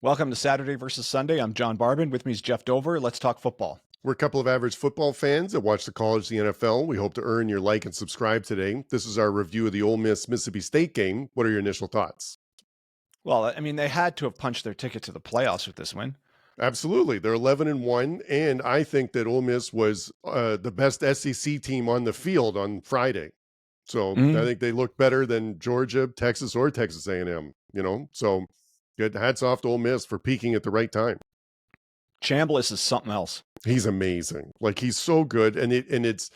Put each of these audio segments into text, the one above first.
Welcome to Saturday versus Sunday. I'm John Barbin. With me is Jeff Dover. Let's talk football. We're a couple of average football fans that watch the college, the NFL. We hope to earn your like and subscribe today. This is our review of the Ole Miss Mississippi State game. What are your initial thoughts? Well, I mean, they had to have punched their ticket to the playoffs with this win. Absolutely. They're 11-1, and I think that Ole Miss was the best SEC team on the field on Friday. So I think they looked better than Georgia, Texas, or Texas A&M, So good hats off to Ole Miss for peaking at the right time. Chambliss is something else. He's amazing. Like, he's so good, and it's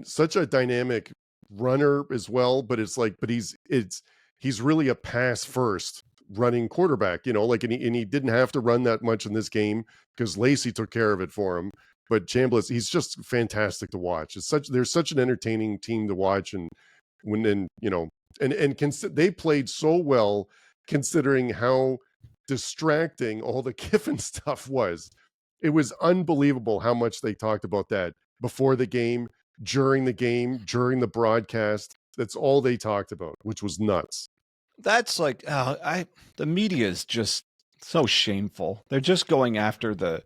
such a dynamic runner as well, but he's really a pass first running quarterback, and he didn't have to run that much in this game because Lacy took care of it for him. But Chambliss, he's just fantastic to watch. There's such an entertaining team to watch, and they played so well considering how distracting all the Kiffin stuff was. It was unbelievable how much they talked about that before the game, during the broadcast. That's all they talked about, which was nuts. That's like, the media is just so shameful. They're just going after the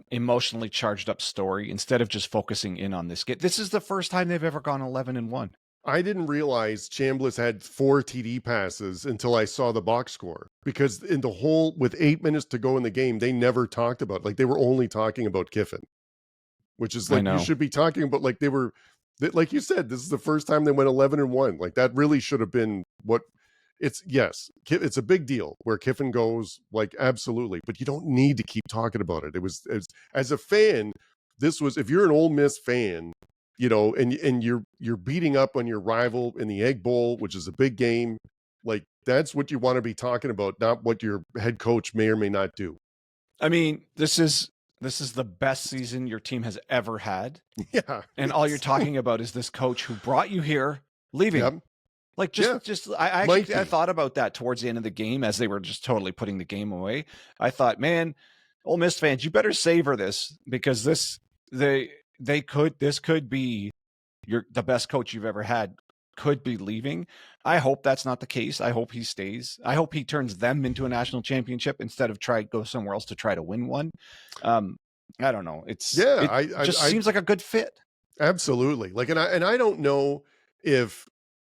emotionally charged up story instead of just focusing in on this game. This is the first time they've ever gone 11-1. I didn't realize Chambliss had 4 TD passes until I saw the box score, because with 8 minutes to go in the game, they never talked about, like, they were only talking about Kiffin, which is like, you should be talking about, like, like you said, this is the first time they went 11-1. Like, that really should have been it's a big deal where Kiffin goes, like, absolutely, but you don't need to keep talking about it. It was as a fan, if you're an Ole Miss fan, and you're beating up on your rival in the Egg Bowl, which is a big game, like, that's what you want to be talking about, not what your head coach may or may not do. I mean, this is the best season your team has ever had. Yeah. And all you're talking about is this coach who brought you here leaving. Yep. Like, I thought about that towards the end of the game as they were just totally putting the game away. I thought, man, Ole Miss fans, you better savor this, because this could be the best coach you've ever had could be leaving. I hope that's not the case. I hope he stays. I hope he turns them into a national championship instead of go somewhere else to try to win one. I don't know. It seems like a good fit. Absolutely. Like, and I don't know if,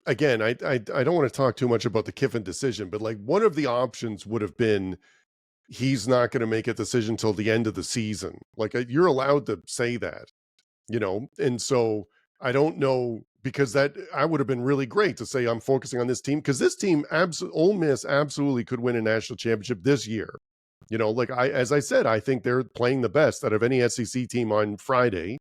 again, I don't want to talk too much about the Kiffin decision, but, like, one of the options would have been he's not going to make a decision till the end of the season. Like, you're allowed to say that, and so I don't know, because that I would have been really great to say I'm focusing on this team, because this team, Ole Miss, absolutely could win a national championship this year. Like, as I said, I think they're playing the best out of any SEC team on Friday,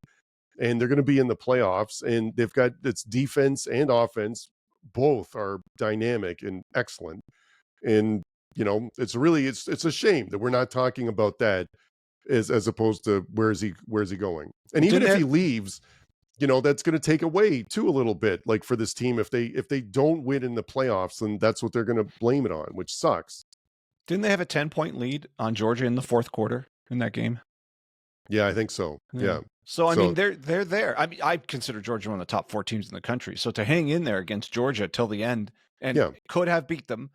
and they're going to be in the playoffs, and they've got its defense and offense. Both are dynamic and excellent. And, it's a shame that we're not talking about that as opposed to where's he going. And even if he leaves, that's going to take away too a little bit, like, for this team. If they don't win in the playoffs, then that's what they're going to blame it on, which sucks. Didn't they have a 10-point lead on Georgia in the fourth quarter in that game? Yeah, I think so. Yeah. So, I mean, they're there. I mean, I consider Georgia one of the top 4 teams in the country. So to hang in there against Georgia till the end and could have beat them.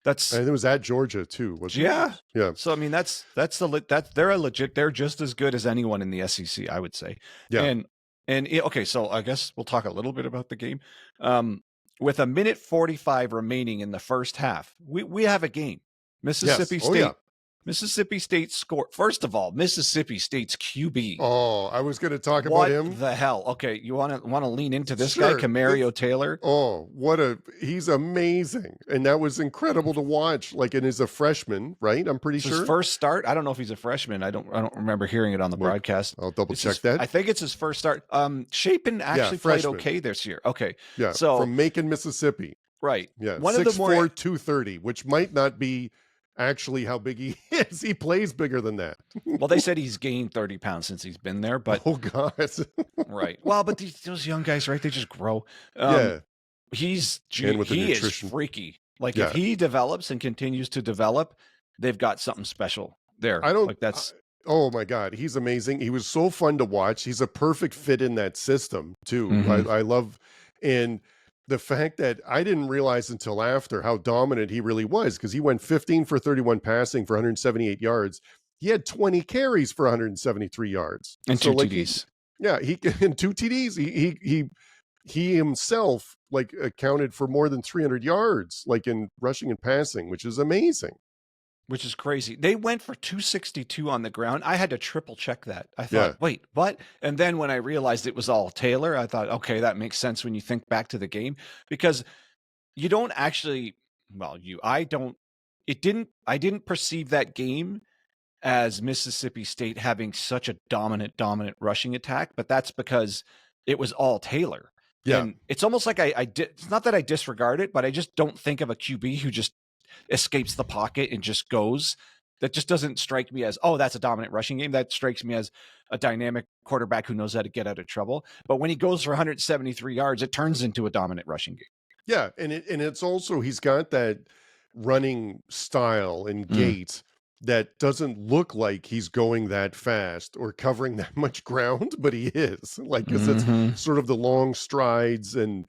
I think it was at Georgia too, wasn't it? Yeah. So, I mean, they're just as good as anyone in the SEC, I would say. Yeah. Okay, so I guess we'll talk a little bit about the game. With 1:45 remaining in the first half, we have a game. Mississippi State. Mississippi State score. First of all, Mississippi State's QB. Oh, I was going to talk about him. What the hell? Okay, you want to lean into this guy, Camario Taylor? Oh, he's amazing, and that was incredible to watch. Like, and he's a freshman, right? I'm pretty sure his first start. I don't know if he's a freshman. I don't remember hearing it on the broadcast. I'll double check that. I think it's his first start. Chapin actually played okay this year. Okay, yeah. So from Macon, Mississippi, right? Yeah, 6'4", 230, which might not be actually how big he is. He plays bigger than that. Well, they said he's gained 30 pounds since he's been there, but oh god. Right. Well, but those young guys, right? They just grow. He is freaky. Like, if he develops and continues to develop, they've got something special there. Oh my god, he's amazing. He was so fun to watch. He's a perfect fit in that system too. I love, and the fact that I didn't realize until after how dominant he really was, because he went 15 for 31 passing for 178 yards. He had 20 carries for 173 yards. And So two like TDs. he and two TDs. He himself like accounted for more than 300 yards, like in rushing and passing, which is amazing. Which is crazy. They went for 262 on the ground. I had to triple check that. I Yeah. thought, wait, what? And then when I realized it was all Taylor, I thought, okay, that makes sense when you think back to the game, because you don't actually, well, I didn't perceive that game as Mississippi State having such a dominant rushing attack, but that's because it was all Taylor. Yeah. And it's almost like I did. It's not that I disregard it, but I just don't think of a QB who just escapes the pocket and just goes. That just doesn't strike me as, oh, that's a dominant rushing game. That strikes me as a dynamic quarterback who knows how to get out of trouble. But when he goes for 173 yards, it turns into a dominant rushing game. Yeah, and it's also, he's got that running style and gait that doesn't look like he's going that fast or covering that much ground, but he is, like, because it's sort of the long strides, and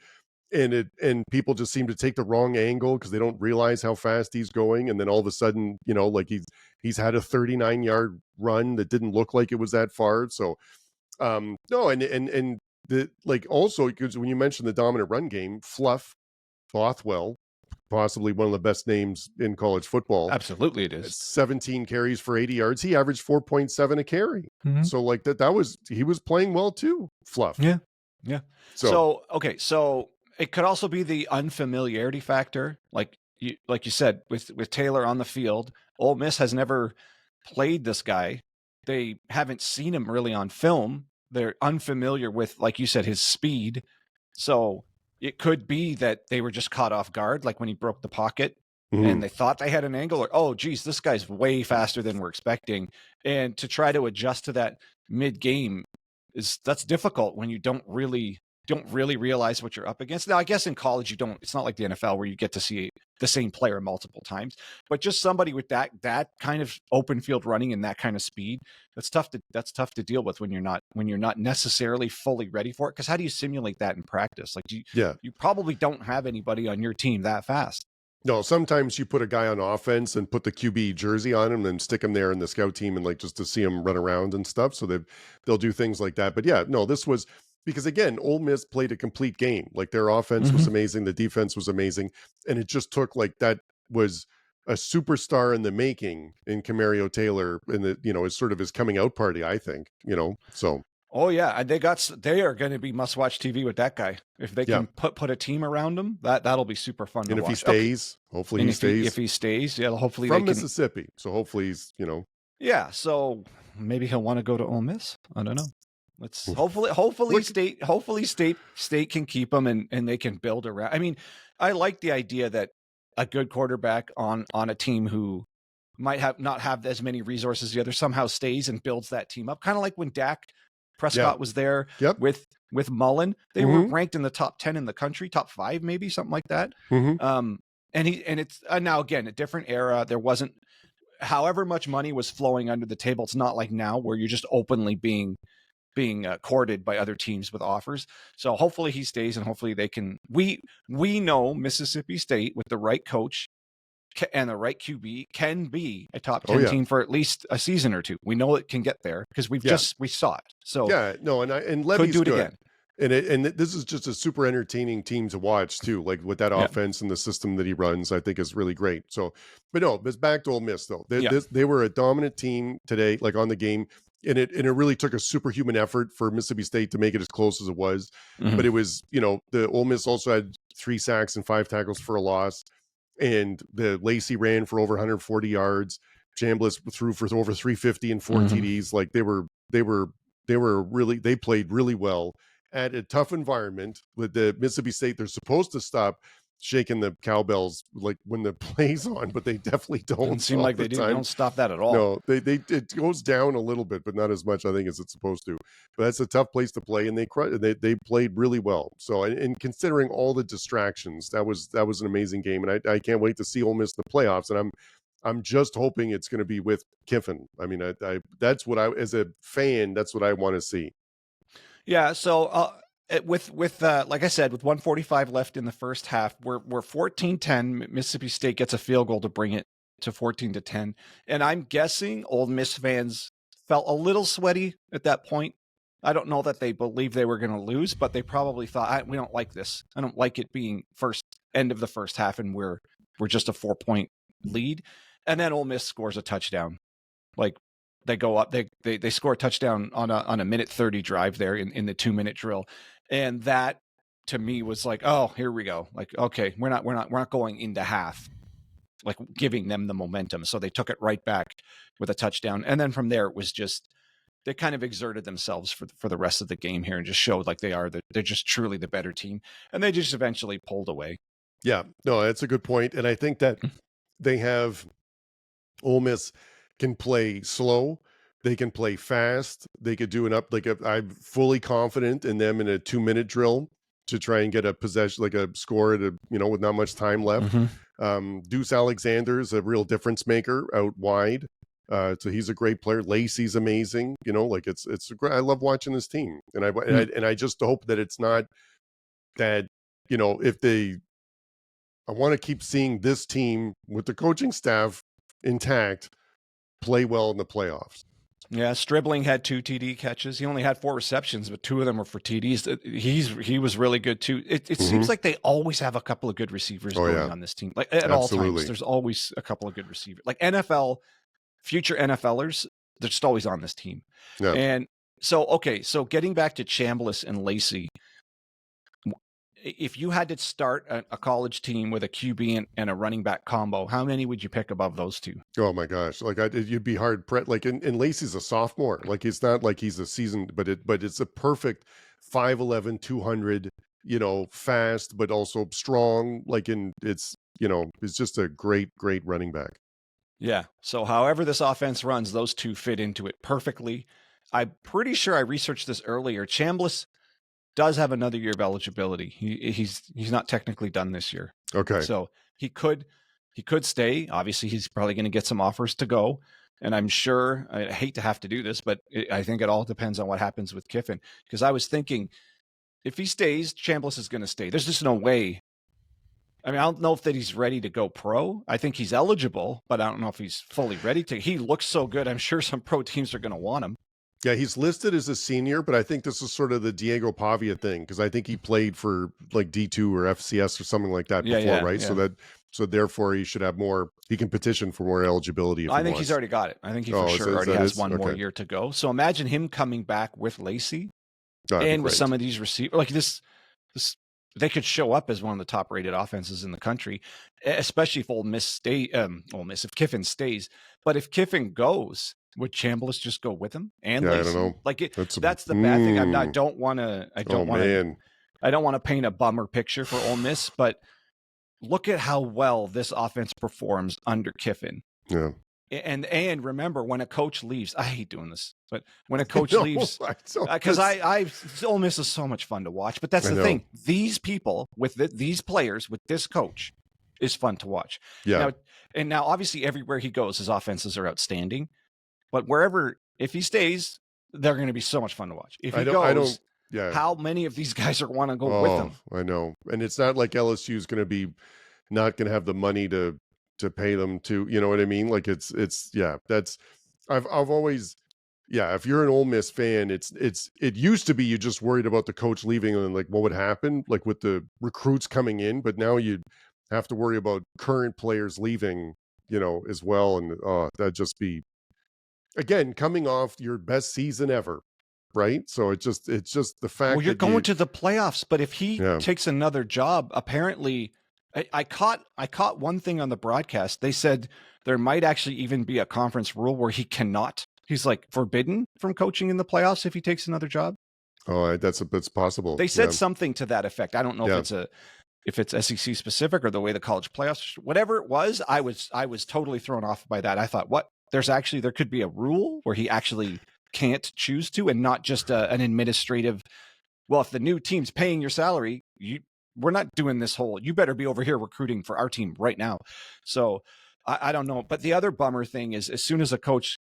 people just seem to take the wrong angle because they don't realize how fast he's going, and then all of a sudden, you know, like he's had a 39-yard run that didn't look like it was that far. So no, and the, like, also, because when you mentioned the dominant run game, Bothwell, possibly one of the best names in college football. Absolutely, it is. 17 carries for 80 yards. He averaged 4.7 a carry. So like he was playing well too. Fluff. Yeah. Yeah. So okay. So it could also be the unfamiliarity factor. Like you said, with Taylor on the field, Ole Miss has never played this guy. They haven't seen him really on film. They're unfamiliar with, like you said, his speed. So it could be that they were just caught off guard, like when he broke the pocket and they thought they had an angle, or, oh, geez, this guy's way faster than we're expecting. And to try to adjust to that mid-game that's difficult when you don't really realize what you're up against. Now, I guess in college it's not like the NFL where you get to see the same player multiple times, but just somebody with that kind of open field running and that kind of speed, that's tough to deal with when you're not necessarily fully ready for it. Because how do you simulate that in practice? Like, you probably don't have anybody on your team that fast. No, sometimes you put a guy on offense and put the QB jersey on him and stick him there in the scout team, and like just to see him run around and stuff. So they'll do things like that. But yeah, no, this was, because again, Ole Miss played a complete game. Like, their offense was amazing, the defense was amazing, and it just took, like, that was a superstar in the making in Camario Taylor, and the, you know, is sort of his coming out party, I think, you know. So oh yeah, they are going to be must-watch TV with that guy. If they can put a team around him, that'll be super fun to watch. And if he stays, hopefully he stays. If he stays, yeah, hopefully from Mississippi, so hopefully he's, you know. Yeah, so maybe he'll want to go to Ole Miss. I don't know. Let's hopefully state can keep him, and they can build around. I mean, I like the idea that a good quarterback on a team who might not have as many resources as the other somehow stays and builds that team up. Kind of like when Dak Prescott was there with Mullen. They were ranked in the top 10 in the country, top 5 maybe, something like that. And it's now, again, a different era. There wasn't, however much money was flowing under the table, it's not like now where you're just openly being courted by other teams with offers. So hopefully he stays, and hopefully they can. We know Mississippi State, with the right coach and the right QB, can be a top 10 team for at least a season or two. We know it can get there because we saw it. So and Levy's could do it good again. And this is just a super entertaining team to watch too, like with that offense and the system that he runs, I think is really great. So, but no, it's back to Ole Miss though. They were a dominant team today, like on the game. And it really took a superhuman effort for Mississippi State to make it as close as it was. But it was, you know, the Ole Miss also had 3 sacks and 5 tackles for a loss. And the Lacy ran for over 140 yards. Chambliss threw for over 350 and 4 TDs. Like they played really well at a tough environment with the Mississippi State. They're supposed to stop shaking the cowbells like when the play's on, but they definitely don't. Doesn't seem like they don't stop that at all. No, it goes down a little bit, but not as much, I think, as it's supposed to. But that's a tough place to play, and they played really well. So, and considering all the distractions, that was an amazing game, and I can't wait to see Ole Miss in the playoffs. And I'm just hoping it's going to be with Kiffin. I mean, I that's what as a fan, that's what I want to see. Yeah. So with like I said, with 145 left in the first half, we're 14-10. Mississippi State gets a field goal to bring it to 14-10, and I'm guessing Ole Miss fans felt a little sweaty at that point. I don't know that they believed they were going to lose, but they probably thought, we don't like this. I don't like it being end of the first half, and we're just a 4-point lead, and then Ole Miss scores a touchdown. Like, they go up, they score a touchdown on a minute 30 drive there in the 2-minute drill. And that to me was like, oh, here we go. Like, okay, we're not going into half, like giving them the momentum. So they took it right back with a touchdown. And then from there, it was just, they kind of exerted themselves for the rest of the game here and just showed like they're just truly the better team. And they just eventually pulled away. Yeah, no, that's a good point. And I think that they have, Ole Miss can play slow. They can play fast. They could do I'm fully confident in them in a 2-minute drill to try and get a possession, like a score at with not much time left. Deuce Alexander's a real difference maker out wide. So he's a great player. Lacy's amazing. It's great. I love watching this team, and I just hope that it's not that I want to keep seeing this team with the coaching staff intact play well in the playoffs. Yeah, Stribling had 2 TD catches. He only had 4 receptions, but 2 of them were for TDs. He was really good too. It seems like they always have a couple of good receivers going on this team. Like at all times, there's always a couple of good receivers. Like future NFLers, they're just always on this team. Yeah. And so getting back to Chambliss and Lacy, if you had to start a college team with a QB and a running back combo, how many would you pick above those two? Oh my gosh. Like you'd be hard pressed. Like, and Lacy's a sophomore. Like, it's not like he's a seasoned, but it's a perfect 5'11", 200, fast, but also strong. Like, it's just a great running back. Yeah. So however this offense runs, those two fit into it perfectly. I'm pretty sure I researched this earlier. Chambliss does have another year of eligibility. He's not technically done this year. Okay. So he could stay. Obviously, he's probably going to get some offers to go. And I'm sure, I hate to have to do this, but I think it all depends on what happens with Kiffin. Because I was thinking, if he stays, Chambliss is going to stay. There's just no way. I mean, I don't know if that he's ready to go pro. I think he's eligible, but I don't know if he's fully ready to. He looks so good. I'm sure some pro teams are going to want him. Yeah, he's listed as a senior, but I think this is sort of the Diego Pavia thing, because I think he played for like D2 or FCS or something like that before, right? Yeah. So therefore he should have more. He can petition for more eligibility. I think he's already got it. I think he for sure already has one more year to go. So imagine him coming back with Lacy and with some of these receivers like this. They could show up as one of the top rated offenses in the country, especially if if Kiffin stays. But if Kiffin goes, would Chambliss just go with him? And Lacy? I don't know. Like that's the bad thing. I don't want to paint a bummer picture for Ole Miss, but look at how well this offense performs under Kiffin. Yeah. And remember, when a coach leaves, I hate doing this, but when a coach leaves, because Ole Miss is so much fun to watch. But that's the thing; these people with these players with this coach is fun to watch. Yeah. Now, obviously, everywhere he goes, his offenses are outstanding. But if he stays, they're going to be so much fun to watch. If he goes, how many of these guys are want to go with him? I know, and it's not like LSU is going to be not going to have the money to pay them to, you know what I mean? Like it's that's I've always if you're an Ole Miss fan, it used to be you just worried about the coach leaving and like what would happen like with the recruits coming in, but now you have to worry about current players leaving, as well, and that'd just be again coming off your best season ever, right? So it's just the fact you're going to the playoffs, but if he takes another job, apparently I caught one thing on the broadcast. They said there might actually even be a conference rule where he's like forbidden from coaching in the playoffs if he takes another job. Oh, that's possible. They said something to that effect. I don't know if it's SEC specific or the way the college playoffs, whatever it was. I was totally thrown off by that. I thought, what? There could be a rule where he actually can't choose to, and not just an administrative. Well, if the new team's paying your salary, we're not doing this whole, you better be over here recruiting for our team right now. So I don't know. But the other bummer thing is as soon as a coach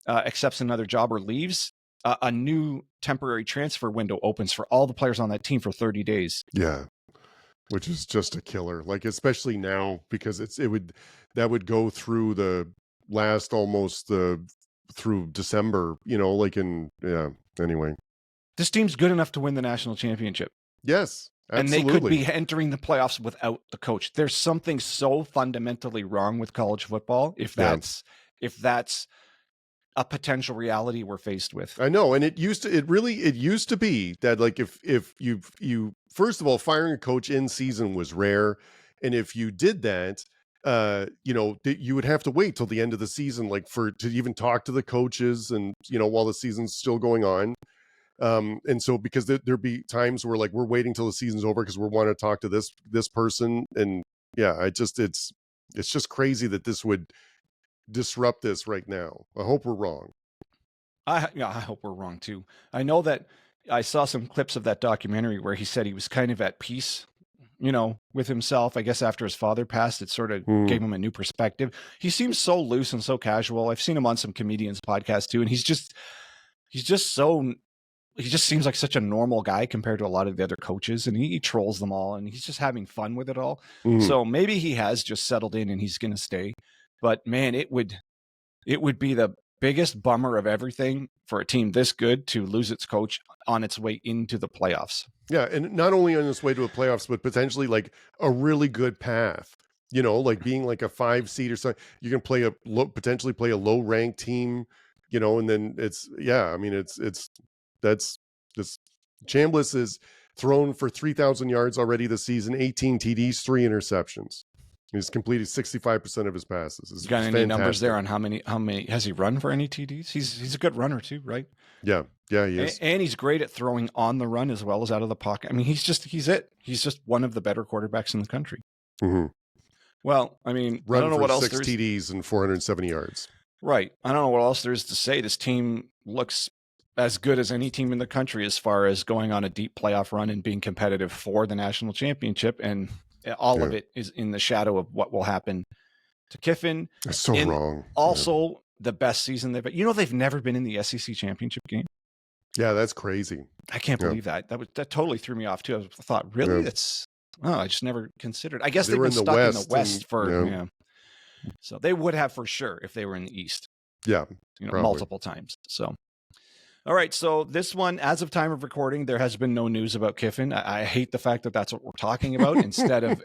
accepts another job or leaves, a new temporary transfer window opens for all the players on that team for 30 days. Yeah. Which is just a killer. Like, especially now, because that would go through the last almost through December, anyway. This team's good enough to win the national championship. Yes, absolutely. And they could be entering the playoffs without the coach. There's something so fundamentally wrong with college football if that's a potential reality we're faced with. I know, and it used to be that, like, if you first of all, firing a coach in season was rare, and if you did that, you would have to wait till the end of the season, like, to even talk to the coaches, and while the season's still going on. And so, because there'd be times where, like, we're waiting till the season's over because we want to talk to this person, and it's just crazy that this would disrupt this right now. I hope we're wrong. I hope we're wrong too. I know that I saw some clips of that documentary where he said he was kind of at peace, with himself. I guess after his father passed, it sort of gave him a new perspective. He seems so loose and so casual. I've seen him on some comedians' podcasts too, and he just seems like such a normal guy compared to a lot of the other coaches, and he trolls them all, and he's just having fun with it all. So maybe he has just settled in and he's going to stay. But man, it would be the biggest bummer of everything for a team this good to lose its coach on its way into the playoffs. Yeah, and not only on its way to the playoffs, but potentially like a really good path. Like being like a 5 seed or something. You can potentially play a low ranked team, and then that's this. Chambliss is thrown for 3,000 yards already this season, 18 TDs, 3 interceptions. He's completed 65% of his passes. You got any numbers there on how many has he run for any TDs? He's a good runner too, right? Yeah, he is. And he's great at throwing on the run as well as out of the pocket. I mean, he's just one of the better quarterbacks in the country. Mm-hmm. Well, I mean, I don't know what else 6 TDs and 470 yards. Right. I don't know what else there is to say. This team looks as good as any team in the country as far as going on a deep playoff run and being competitive for the national championship. And all of it is in the shadow of what will happen to Kiffin. That's so wrong. Also, the best season they've never been in the SEC championship game. Yeah, that's crazy. I can't believe that. That totally threw me off too. I thought, really? I just never considered. I guess they've been stuck in the West for So they would have for sure if they were in the East. Yeah, multiple times. So. All right, so this one, as of time of recording, there has been no news about Kiffin. I hate the fact that that's what we're talking about instead of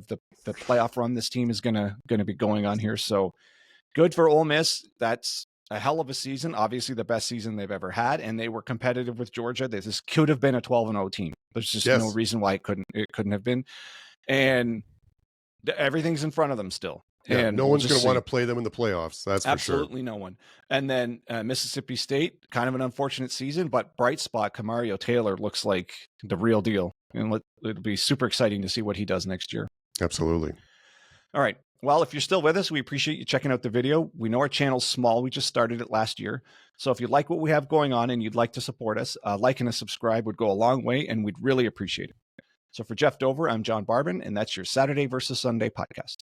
the playoff run this team is gonna be going on here. So good for Ole Miss. That's a hell of a season. Obviously, the best season they've ever had, and they were competitive with Georgia. This could have been a 12-0 team. There's just no reason why it couldn't have been, and everything's in front of them still. Yeah, and no one's going to want to play them in the playoffs. That's for sure. Absolutely no one. And then Mississippi State, kind of an unfortunate season, but bright spot, Kamario Taylor looks like the real deal. And it'll be super exciting to see what he does next year. Absolutely. All right. Well, if you're still with us, we appreciate you checking out the video. We know our channel's small. We just started it last year. So if you like what we have going on and you'd like to support us, like and a subscribe would go a long way, and we'd really appreciate it. So for Jeff Dover, I'm John Barbin, and that's your Saturday versus Sunday podcast.